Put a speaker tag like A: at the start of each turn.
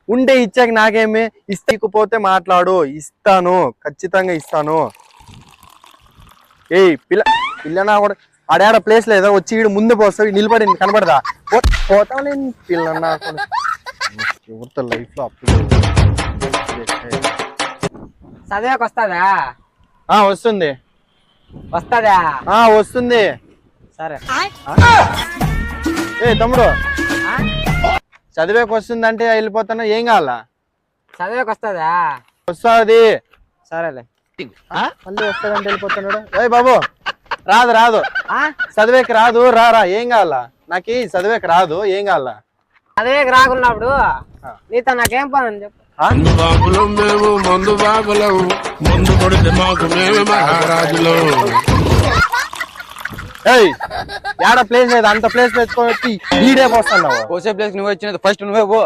A: ఉంటే ఇచ్చాక నాకేమి, ఇస్తకపోతే మాట్లాడు, ఇస్తాను, ఖచ్చితంగా ఇస్తాను. ఏయ్ పిల్లనా కూడా ఆడాడ ప్లేస్ లేదా, వచ్చి ఈడు ముందు పోస్తావు, నిలబడి కనబడదా? పోతావు నేను పిల్లన్నా ఎవరితో లైఫ్ లో అప్పుడు
B: చదివాక వస్తుందా?
A: వస్తుంది
B: వస్తుందా?
A: వస్తుంది.
B: సరే.
A: ఏ తమ్ముడు, చదివేకి వస్తుంది అంటే వెళ్ళిపోతాను, ఏం కావాలా?
B: చదివాక వస్తుందా?
A: వస్తుంది.
B: సరేలే.
A: మళ్ళీ వస్తుందంటే వెళ్ళిపోతున్నాడు. ఏ బాబు, రాదు చదివేకి రాదు, రా ఏం కావాలా? నాకు చదివేకి రాదు, ఏం కావాలా?
B: చదివేకి రాకున్నప్పుడు నీతో నాకేం పని అని చెప్పు.
A: ఏడ ప్లేస్ లేదు, అంత ప్లేస్ పెట్టుకోవచ్చు ఈడే పోస్తున్నావు.
C: పోసే ప్లేస్ నువ్వు వచ్చినది, ఫస్ట్ నువ్వే పో.